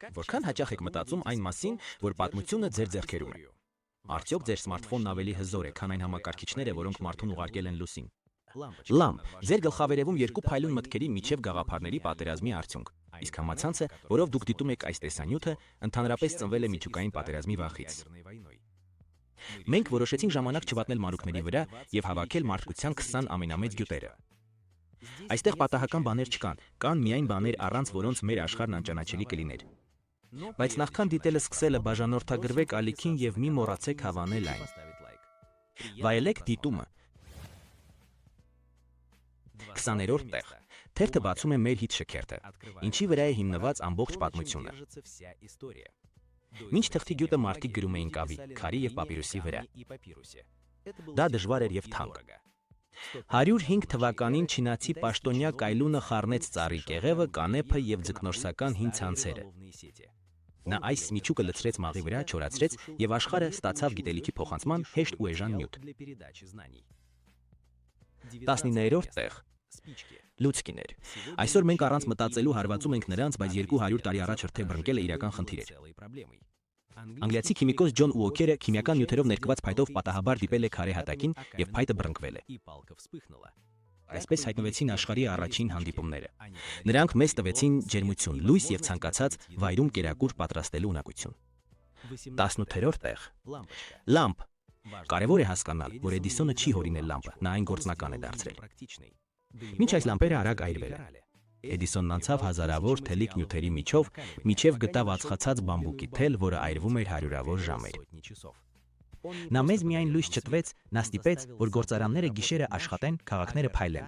Որքան հաճախ եք մտածում այն մասին, որ պատմությունը ձեր ձեռքերում է։ Արդյոք ձեր սմարթֆոնն ավելի հզոր է, քան այն համակարգիչները, որոնք մարդուն ուղարկել են լուսին։ Լամպ, ձեր գլխավերևում երկու փայլուն մտքերի միջև գաղափարների պատերազմի արդյունք։ Իսկ համացանցը, որով դուք դիտում եք այս տեսանյութը, ընդհանրապես ծնվել է միջուկային պատերազմի վախից։ Մենք որոշեցինք ժամանակ չվատնել մանրուքների վրա եւ հավաքել մարդկության 20 ամենամեծ գյուտերը։ Այստեղ պատահական բաներ չկան, կան միայն բաներ, առանց որոնց մեր աշխարհն անճանաչելի կլիներ։ Բայց նախքան դիտելը սկսելը բաժանորդագրվեք ալիքին եւ մի մոռացեք հավանել այն։ Վայելեք դիտումը։ 20-րդ տեղ։ Թերթը բացում է մեր հիթ շքերթը, ինչի վրա է հիմնված ամբողջ պատմությունը։ Մինչ թղթի գյուտը մարդիկ գրում էին կավի, քարի եւ պապիրուսի վրա։ Դա դժվար էր եւ թանկ։ 105 թվականին չինացի պաշտոնյա Կայլունը խառնեց ծառի կեղևը, կանեփը եւ ձկնորսական հին ցանցերը։ Նա այս միջուկը լցրեց մաղի վրա, չորացրեց եւ աշխարհը ստացավ գիտելիքի փոխանցման հեշտ ու էժան նյութ։ 19-րդ տեղ։ Լուցկիներ։ Այսօր մենք առանց մտածելու հարվածում ենք նրանց, բայց 200 տարի առաջ հրթե բռնկելը իրական խնդիր էր։ Անգլիացի քիմիկոս Ջոն Ուոքերը քիմիական նյութերով ներկված փայտով պատահաբար դիպել է քարե հատակին եւ փայտը բռնկվել է։ Այսպես հայտնվեցին աշխարհի առաջին հանդիպումները։ Նրանք մեզ տվեցին ջերմություն, լույս եւ ցանկացած վայրում կերակուր պատրաստելու ունակություն։ 18-րդ տեղ։ Լամպ։ Կարևոր է հասկանալ, որ Էդիսոնը չի հորինել լամպը, նա այն գործնական է դարձրել։ Մինչ այս լամպերը արագ այրվել են։ Էդիսոնն անցավ հազարավոր թելիկ նյութերի միջով գտավ ածխացած բամբուկի թել, որը այրվում էր հարյուրավոր ժամեր։ Նա մեզ միայն լույս չտվեց, նա ստիպեց, որ գործարանները գիշերը աշխատեն, քաղաքները փայլեն։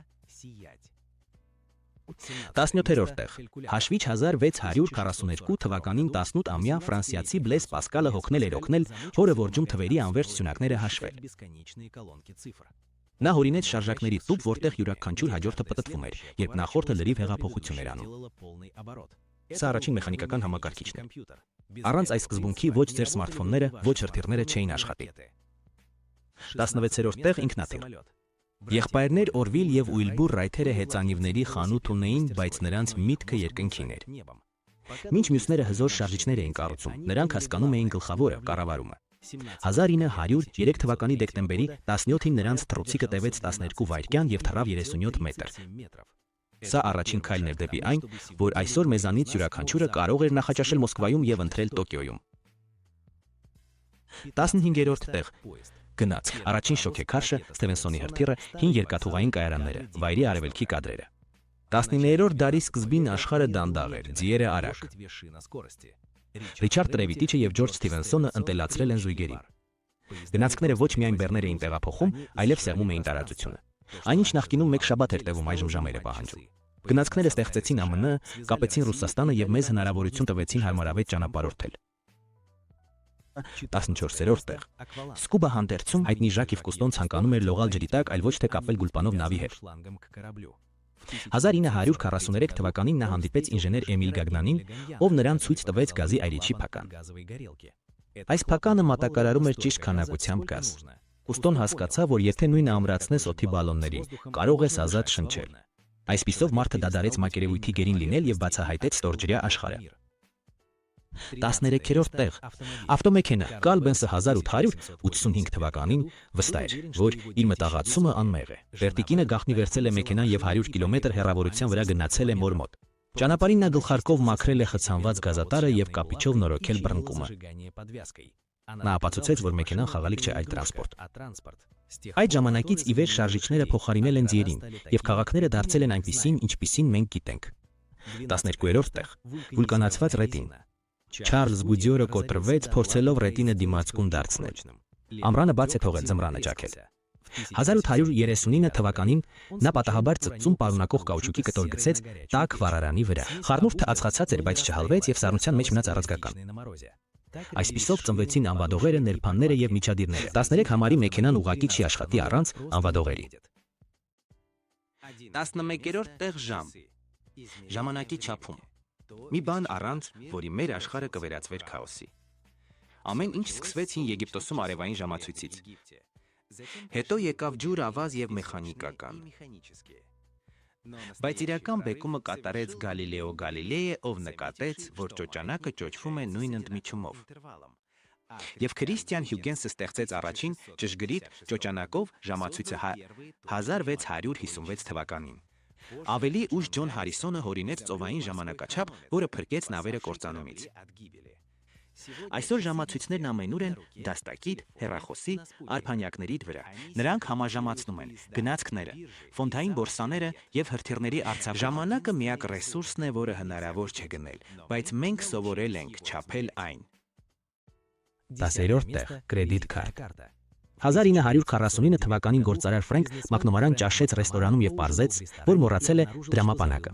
17-րդ տեղ։ Հաշվիչ 1642 թվականին 18-ամյա ֆրանսիացի Բլես Պասկալը հոգնել էր օգնել հորը որջում թվերի անվերջ սյունակները հաշվել։ Նա հորինեց շարժակների տուփ, որտեղ յուրաքանչյուր հաջորդը պտտվում էր, երբ նախորդը լրիվ հեղափոխություն էր անում։ Սա առաջին մեխանիկական համակարգիչն է։ Առանց այս սկզբունքի ոչ ձեր սմարթֆոնները, ոչ հրթիռները չէին աշխատի։ 16-րդ տեղ ինքնաթիռ։ Եղբայրներ Օրվիլ եւ Ուիլբուր Ռայթերը հեծանիվների խանութ ունեին, բայց նրանց միտքը երկնքին էր։ Մինչ մյուսները հզոր շարժիչներ էին կառուցում, նրանք հասկանում էին գլխավորը՝ կառավարումը։ 1903 թվականի դեկտեմբերի 17-ին նրանց թռուցիկը տևեց 12 վայրկյան եւ թռավ 37 մետր։ Սա առաջին քայլն էր դեպի այն, որ այսօր մեզանից յուրաքանչյուրը կարող էր նախաճաշել Մոսկվայում եւ ընթրել Տոկիոյում։ 15-րդ տեղ։ Գնաց։ Առաջին շոքեքարշը, Սթևենսոնի հրթիռը, հին երկաթուղային կայարանները, վայրի արևելքի կադրերը։ 19-րդ դարի սկզբին աշխարհը դանդաղ էր, ձիերը արագ։ Ռիչարդ Տրևիտիչը եւ Ջորջ Սթիվենսոնը ընտելացրել են զույգերին։ Գնացքները ոչ միայն բեռներ էին տեղափոխում, այլև սեղմում էին տարածությունը։ Այնինչ նախկինում մեկ շաբաթ էր տևում, այժմ ժամեր է պահանջում։ Գնացքները ստեղծեցին ԱՄՆ, կապեցին Ռուսաստանը եւ մեզ հնարավորություն տվեցին հարմարավետ ճանապարհորդել։ 14-րդ տեղ։ Սկուբա հանդերձում հայտնի Ժակիվ Կուստոն ցանկանում էր լողալ ջրի տակ, այլ ոչ թե կապվել գուլպանով նավի հետ։ 1943 թվականին նա հանդիպեց ինժեներ Էմիլ Գագնանին, ով նրան ցույց տվեց գազի այրիչի փական։ Այս փականը մատակարարում էր ճիշտ քանակությամբ գազ։ Կուստոն հասկացավ, որ եթե նույնը ամրացնես օդի բալոններին, կարող ես ազատ շնչել։ Այսպիսով մարդը դադարեց մակերևույթի գերին լինել եւ բացահայտեց ստորջրյա աշխարհը։ 13-րդ տեղ։ Ավտոմեքենա Կարլ Բենսը 1885 թվականին վստահ էր, որ իր մտաղացումը անմեղ է։ Վերտիկինը գաղտնի վերցել է մեքենան եւ 100 կիլոմետր հեռավորության վրա գնացել է մոր մոտ։ Ճանապարհին նա գլխարկով մաքրել է խցանված գազատարը եւ կապիչով նորոգել բռնկումը։ Նա ապացուցեց, որ մեքենան խաղալիք չէ, այլ տրանսպորտ։ Այդ ժամանակից ի վեր շարժիչները փոխարինել են ձիերին եւ քաղաքները դարձել են այնպիսին, ինչպիսին մենք գիտենք։ 12-րդ տեղ։ Վուլկանացված ռետին։ Չարլզ Գուդյորը կոտրվեց, փորձելով ռետինը դիմացկուն դարձնել։ Ամռանը բաց է թողել ձմռանը ջաքել։ 1839 թվականին նա պատահաբար ծծում պարունակող կաուչուկի կտոր գցեց տաք վառարանի վրա։ Խառնուրդը ածխացած էր, բայց չհալվեց եւ սառնության մեջ մնաց առանցքական։ Այսպիսով ծնվեցին անվադողերը, ներփանները եւ միջադիրները։ 13 համարի մեքենան ուղղակի չի աշխատի առանց անվադողերի։ 11-րդ տեղ ժամ։ Ժամանակի չափում։ Մի բան առանց, որի մեր աշխարհը կվերածվեր քաոսի։ Ամեն ինչ սկսվեց հին Եգիպտոսում արևային ժամացույցից։ Հետո եկավ ջուր, ավազ եւ մեխանիկական։ Բայց իրական բեկումը կատարեց Գալիլեո Գալիլեյը, ով նկատեց, որ ճոճանակը ճոճվում է նույն ընդմիջումով։ Եվ Քրիստիան Հյուգենսը ստեղծեց առաջին ճշգրիտ ճոճանակով ժամացույցը 1656 թվականին։ Ավելի ուշ Ջոն Հարիսոնը հորինեց ծովային ժամանակաչափ, որը փրկեց նավերը կործանումից։ Այսօր ժամացույցներն ամենուր են դաստակիտ, հեռախոսի, արփանյակների վրա։ Նրանք համաժամացնում են գնացքները, ֆոնդային բորսաները եւ հրթիռների արձակումը։ Ժամանակը միակ ռեսուրսն է, որը հնարավոր չէ գնել, բայց մենք սովորել ենք չափել այն։ 10-րդ տեղ կրեդիտ քարտ։ 1949 թվականին գործարար Ֆրենկ Մակնոմարան ճաշեց ռեստորանում եւ պարզեց, որ մոռացել է դրամապանակը։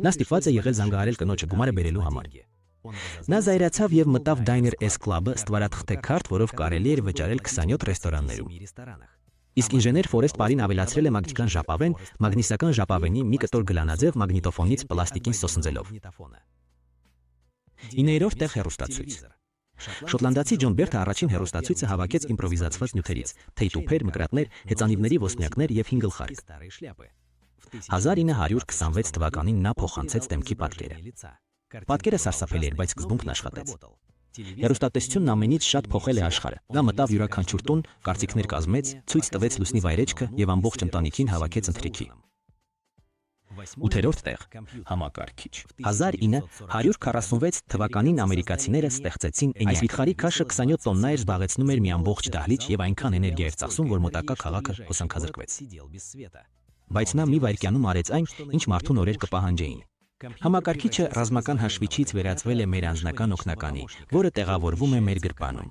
Նա ստիպված է եղել զանգահարել կնոջը գումարը բերելու համար։ Նա զայրացավ եւ մտավ Diner S Club-ը ստվարաթղթե քարտ, որով կարելի էր վճարել 27 ռեստորաններում։ Իսկ ինժեներ Ֆորեստ Պարին ավելացրել է մագնիսական ժապավեն, մագնիսական ժապավենի մի կտոր գլանաձև մագնիտոֆոնից պլաստիկին սոսնձելով։ 9-րդ տեղ հեռուստացույց։ Շոտլանդացի Ջոն Բերթը առաջին հեռուստացույցը հավաքեց իմպրովիզացված նյութերից՝ թեյտուփեր, մկրատներ, հեծանիվների ոսպնյակներ եւ 5 գլխարկ։ 1926 թվականին նա փոխանցեց դեմքի պատկերը։ Պատկերը սարսափելի էր, բայց սկզբունքն աշխատեց։ Հեռուստատեսությունն ամենից շատ փոխել է աշխարհը։ Նա մտավ յուրաքանչյուր տուն, կարծիքներ կազմեց, ցույց տվեց լուսնի վայրեջքը եւ ամբողջ ընտանիքին հավաքեց ընթրիքի։ 8-րդ տեղ համակարգիչ։ 1946 թվականին ամերիկացիները ստեղծեցին ENIAC։ Այս վիթխարի քաշը 27 տոննա էր, զբաղեցնում էր մի ամբողջ դահլիճ եւ այնքան էներգիա էր ծախսում, որ մոտակա քաղաքը հոսանքազրկվեց։ Բայց նա մի վայրկյանում արեց այն, ինչ մարդուն օրեր կպահանջեին։ Համակարգիչը ռազմական հաշվիչից վերածվել է մեր անձնական օգնականի, որը տեղավորվում է մեր գրպանում։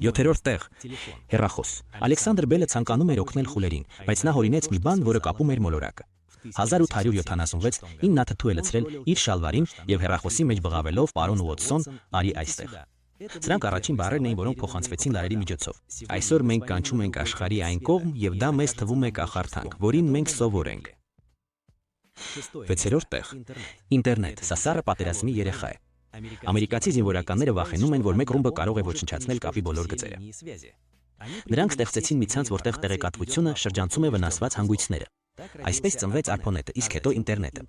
7-րդ տեղ հեռախոս։ Ալեքսանդր Բելը ցանկանում էր օգնել խուլերին, բայց նա հորինեց մի բան, որը կապում էր մոլորակը։ 1876-ին նա թթու է լցրել իր շալվարին եւ հեռախոսի մեջ բղավելով «Պարոն Ուոտսոն, արի այստեղ»։ Սրանք առաջին բառերն էին, որոնք փոխանցվեցին լարերի միջոցով։ Այսօր մենք կանչում ենք աշխարհի այն կողմ, եւ դա մեզ թվում է կախարդանք, որին մենք սովոր ենք։ 6-րդ տեղ ինտերնետ։ Սա սառը պատերազմի երեխա է։ Ամերիկացի զինվորականները վախենում են, որ մեկ ռումբը կարող է ոչնչացնել կապի բոլոր գծերը։ Նրանք ստեղծեցին մի ցանց, որտեղ տեղեկատվությունը շրջանցում է վնասված հանգույցները։ Այսպես ծնվեց Արփոնետը, իսկ հետո ինտերնետը։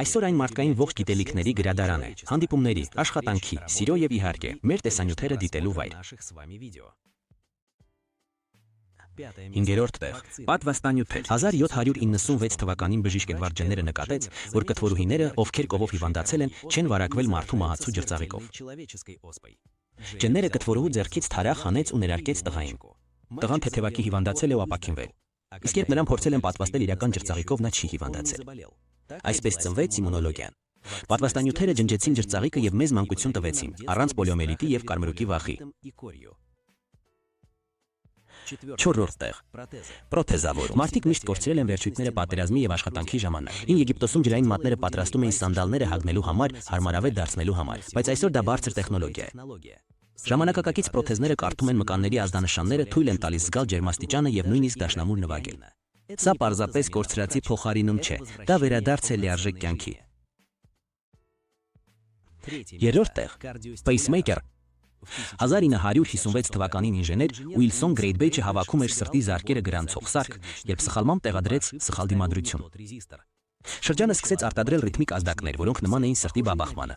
Այսօր այն մարդկային ողջ գիտելիքների գրադարան է, հանդիպումների, աշխատանքի, սիրո եւ իհարկե մեր տեսանյութերը դիտելու վայր։ 5-րդ տեղ պատվաստանյութեր։ 1796 թվականին բժիշկ Էդվարդ Ջենները նկատեց, որ կթվորուհիները, ովքեր կովով հիվանդացել են, չեն վարակվել մարդու մահացու ջրծաղիկով։ Ջենները կթվորուհու ձեռքից թարախ հանեց ու ներարկեց տղային։ Տղան թեթևակի հիվանդացել է ու ապաքինվել։ Իսկ երբ նրան փորձել են պատվաստել իրական ջրծաղիկով, նա չի հիվանդացել։ Այսպես ծնվեց իմունոլոգիան։ Պատվաստանյութերը ջնջեցին ջրծաղիկը եւ մեզ մանկություն տվեցին, առանց պոլիոմելիտի եւ կարմրուկի վախի։ 4-րդ տեղ պրոթեզավոր։ Մարդիկ միշտ կորցրել են վերջույթները պատերազմի եւ աշխատանքի ժամանակ։ Հին Եգիպտոսում ջրային մատները պատրաստում էին սանդալները հագնելու համար, հարմարավետ դարձնելու համար, բայց այսօր դա բարձր տեխնոլոգիա է։ Ժամանակակից պրոթեզները կարդում են մկանների ազդանշանները, թույլ են տալիս զգալ ջերմաստիճանը եւ նույնիսկ դաշնամուր նվագել։ Սա պարզապես կորցրածի փոխարինում չէ, դա վերադարձ է լիարժեք կյանքի։ 3-րդ տեղ Pacemaker։ 1956 թվականին ինժեներ Ուիլսոն Գրեյդբեյջը հավաքում էր սրտի զարկերը գրանցող սարք, երբ սխալմամբ տեղադրեց սխալ դիմադրություն։ Շրջանը սկսեց արտադրել ռիթմիկ ազդակներ, որոնք նման էին սրտի բաբախմանը։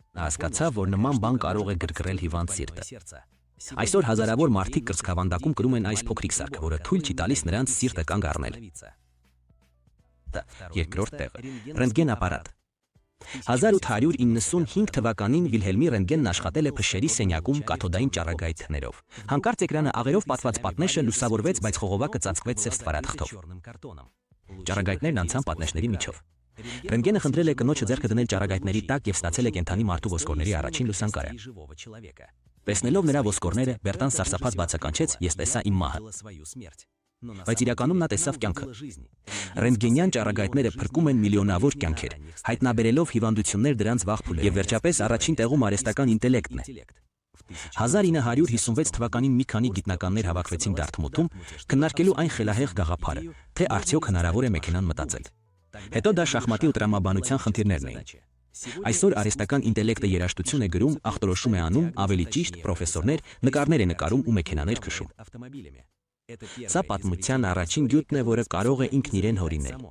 Նա հասկացավ, որ նման բան կարող է գրգռել հիվանդ սիրտը։ Այսօր հազարավոր մարդիկ կրծքավանդակում կրում են այս փոքրիկ սարքը, որը թույլ չի տալիս նրանց սիրտը կանգ առնել։ 2-րդ տեղը ռենտգեն ապարատ։ 1895 թվականին Վիլհելմի Ռենտգենն աշխատել է փշերի սենյակում կաթոդային ճառագայթներով։ Հանկարծ էկրանը աղերով պատված պատնեշը լուսավորվեց, բայց խողովակը ծածկվեց սև ստվարաթղթով։ Ճառագայթներն անցան պատնեշների միջով։ Ռենտգենը խնդրել է կնոջը ձեռքը դնել ճառագայթների տակ եւ ստացել է կենդանի մարդու ոսկորների առաջին լուսանկարը։ Տեսնելով նրա ոսկորները, Բերտան սարսափած բացականչեց. «Ես տեսա իմ մահը»։ Բայց իրականում նա տեսավ կյանքը։ Ռենտգենյան ճառագայթները փրկում են միլիոնավոր կյանքեր, հայտնաբերելով հիվանդություններ դրանց վաղ փուլերում։ Եվ վերջապես առաջին տեղում արհեստական ինտելեկտն է։ 1956 թվականին մի քանի գիտնականներ հավաքվեցին Դարթմութում, քննարկելու այն խելահեղ գաղափարը, թե արդյոք հնարավոր է մեքենան մտածել։ Հետո դա շախմատի ու տրամաբանության խնդիրներն էին։ Այսօր արհեստական ինտելեկտը երաժշտություն է գրում, ախտորոշում է անում, ավելի ճիշտ պրոֆեսորներ նկարներ է նկարում ու մեքենաներ քշում։ Սա պատմության առաջին գյուտն է, որը կարող է ինքն իրեն հորինել։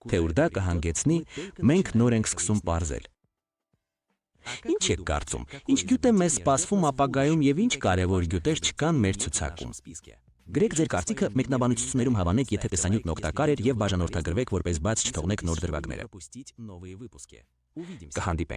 Թե ուր դա կհանգեցնի, մենք նոր ենք սկսում պարզել։ Ինչ եք կարծում, ինչ գյուտ է մեզ սպասվում ապագայում եւ ինչ կարևոր գյուտեր չկան մեր ցուցակում։ Գրեք ձեր կարծիքը մեկնաբանություններում հավանեք, եթե տեսանյութն օգտակար էր եւ բաժանորդագրվեք, որպես բաց չթողնեք նոր դրվագները։ Կհանդիպենք։